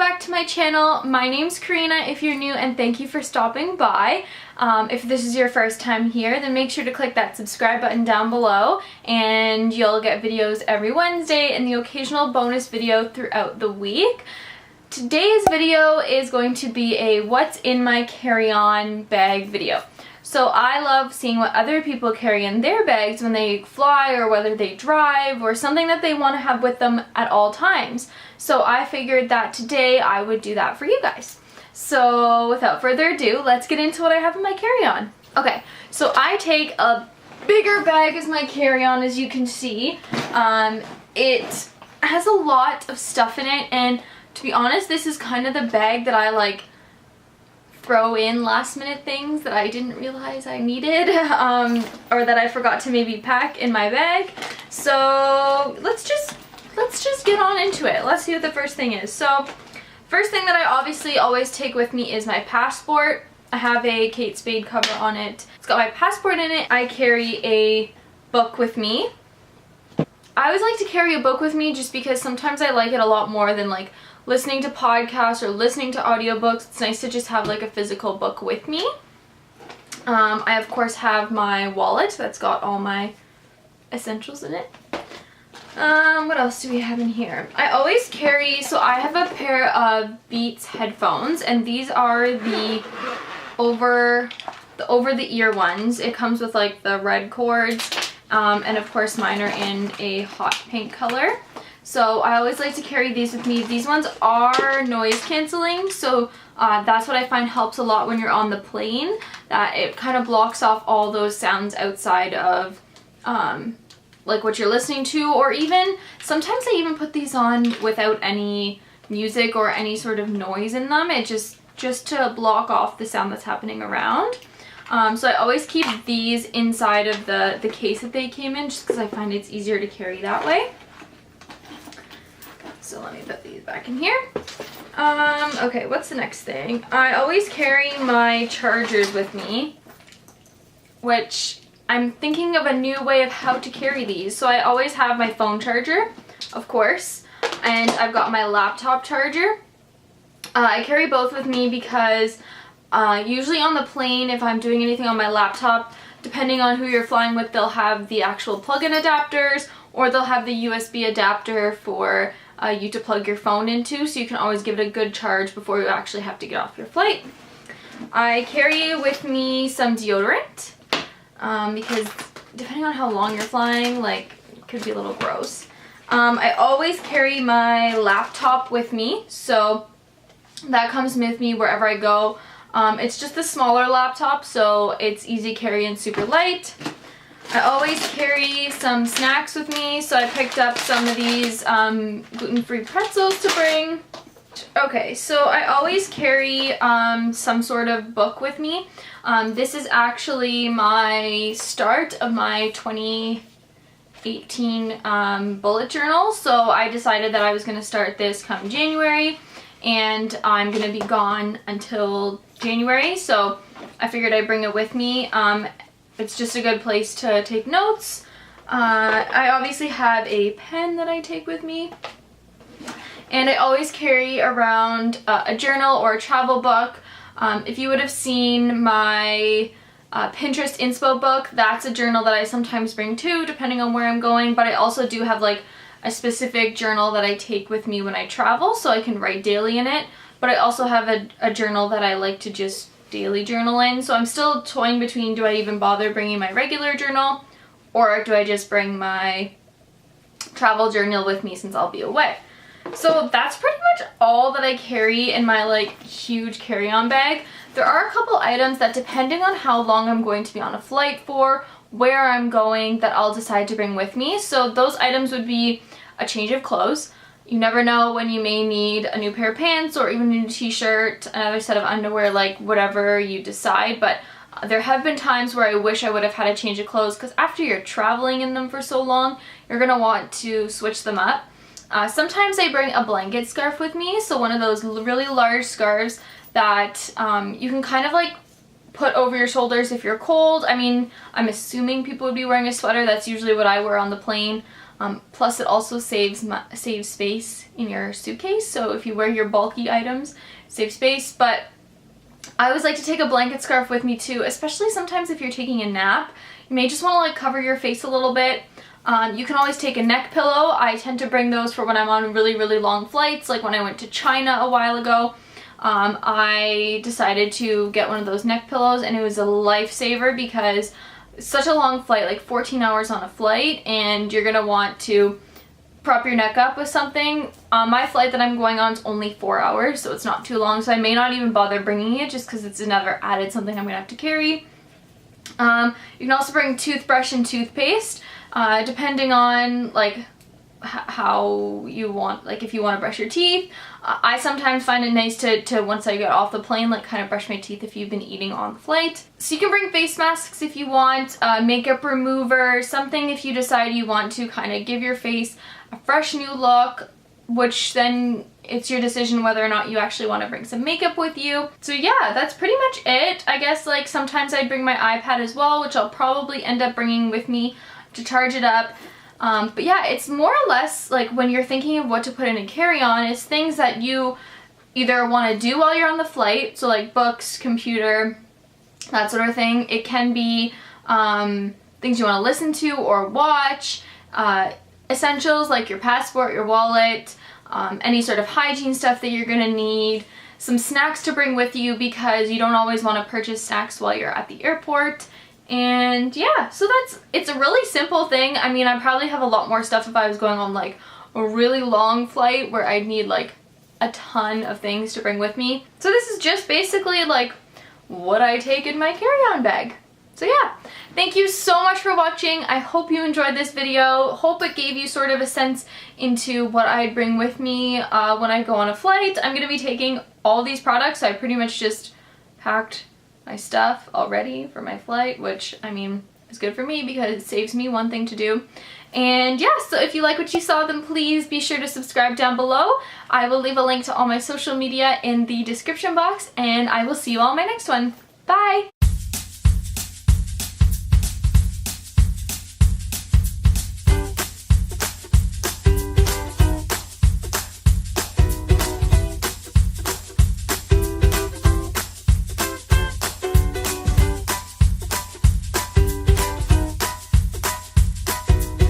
back to my channel. My name's Karina if you're new, and thank you for stopping by. If this is your first time here, then make sure to click that subscribe button down below and you'll get videos every Wednesday and the occasional bonus video throughout the week. Today's video is going to be a what's in my carry-on bag video. So I love seeing what other people carry in their bags when they fly or whether they drive or something that they want to have with them at all times. So I figured that today I would do that for you guys. So without further ado, let's get into what I have in my carry-on. Okay, so I take a bigger bag as my carry-on, as you can see. It has a lot of stuff in it, and to be honest, this is kind of the bag that I like throw in last minute things that I didn't realize I needed or that I forgot to maybe pack in my bag. So let's just get on into it. Let's see what the first thing is. So first thing that I obviously always take with me is my passport. I have a Kate Spade cover on it. It's got my passport in it. I carry a book with me. I always like to carry a book with me just because sometimes I like it a lot more than like listening to podcasts or listening to audiobooks. It's nice to just have like a physical book with me. I of course have my wallet that's got all my essentials in it. What else do we have in here? I always carry, so I have a pair of Beats headphones, and these are the over the ear ones. It comes with like the red cords, and of course mine are in a hot pink color. So I always like to carry these with me. These ones are noise cancelling, so that's what I find helps a lot when you're on the plane, that it kind of blocks off all those sounds outside of like what you're listening to, or even sometimes I even put these on without any music or any sort of noise in them. It just to block off the sound that's happening around. So I always keep these inside of the case that they came in, just because I find it's easier to carry that way. So let me put these back in here. Okay, what's the next thing? I always carry my chargers with me, which I'm thinking of a new way of how to carry these. So I always have my phone charger, of course, and I've got my laptop charger. I carry both with me because usually on the plane, if I'm doing anything on my laptop, depending on who you're flying with, they'll have the actual plug-in adapters, or they'll have the USB adapter for you to plug your phone into, so you can always give it a good charge before you actually have to get off your flight. I carry with me some deodorant because depending on how long you're flying, like, it could be a little gross. I always carry my laptop with me, so that comes with me wherever I go. It's just a smaller laptop, so it's easy carry and super light. I always carry some snacks with me, so I picked up some of these gluten-free pretzels to bring. Okay, so I always carry some sort of book with me. This is actually my start of my 2018 bullet journal, so I decided that I was going to start this come January, and I'm going to be gone until January, so I figured I'd bring it with me. It's just a good place to take notes. I obviously have a pen that I take with me. And I always carry around a journal or a travel book. If you would have seen my Pinterest inspo book, that's a journal that I sometimes bring too, depending on where I'm going. But I also do have like a specific journal that I take with me when I travel, so I can write daily in it. But I also have a journal that I like to just daily journal in, so I'm still toying between, do I even bother bringing my regular journal, or do I just bring my travel journal with me since I'll be away? So that's pretty much all that I carry in my like huge carry-on bag. There are a couple items that, depending on how long I'm going to be on a flight for, where I'm going, that I'll decide to bring with me. So those items would be a change of clothes. You never know when you may need a new pair of pants or even a new t-shirt, another set of underwear, like whatever you decide. But there have been times where I wish I would have had a change of clothes, because after you're traveling in them for so long, you're going to want to switch them up. Sometimes I bring a blanket scarf with me, so one of those really large scarves that you can kind of like put over your shoulders if you're cold. I mean, I'm assuming people would be wearing a sweater. That's usually what I wear on the plane. Plus it also saves space in your suitcase, so if you wear your bulky items, save space. But I always like to take a blanket scarf with me too, especially sometimes if you're taking a nap. You may just want to like cover your face a little bit. You can always take a neck pillow. I tend to bring those for when I'm on really, really long flights, like when I went to China a while ago. I decided to get one of those neck pillows, and it was a lifesaver because it's such a long flight, like 14 hours on a flight, and you're gonna want to prop your neck up with something. My flight that I'm going on is only 4 hours, so it's not too long, so I may not even bother bringing it just because it's another added something I'm gonna have to carry. You can also bring toothbrush and toothpaste, depending on like how you want, like if you want to brush your teeth. I sometimes find it nice to once I get off the plane, like kind of brush my teeth if you've been eating on the flight. So you can bring face masks if you want, makeup remover, something if you decide you want to kind of give your face a fresh new look, which then it's your decision whether or not you actually want to bring some makeup with you. So yeah, that's pretty much it. I guess like sometimes I bring my iPad as well, which I'll probably end up bringing with me to charge it up. But yeah, it's more or less like when you're thinking of what to put in a carry-on, it's things that you either want to do while you're on the flight, so like books, computer, that sort of thing. It can be things you want to listen to or watch, essentials like your passport, your wallet, any sort of hygiene stuff that you're gonna need, some snacks to bring with you because you don't always want to purchase snacks while you're at the airport. And yeah, so it's a really simple thing. I mean, I probably have a lot more stuff if I was going on like a really long flight where I'd need like a ton of things to bring with me. So this is just basically like what I take in my carry-on bag. So yeah, thank you so much for watching. I hope you enjoyed this video. Hope it gave you sort of a sense into what I'd bring with me when I go on a flight. I'm gonna be taking all these products. So I pretty much just packed my stuff already for my flight, which I mean is good for me because it saves me one thing to do. And yeah, so if you like what you saw, then please be sure to subscribe down below. I will leave a link to all my social media in the description box, and I will see you all in my next one. Bye!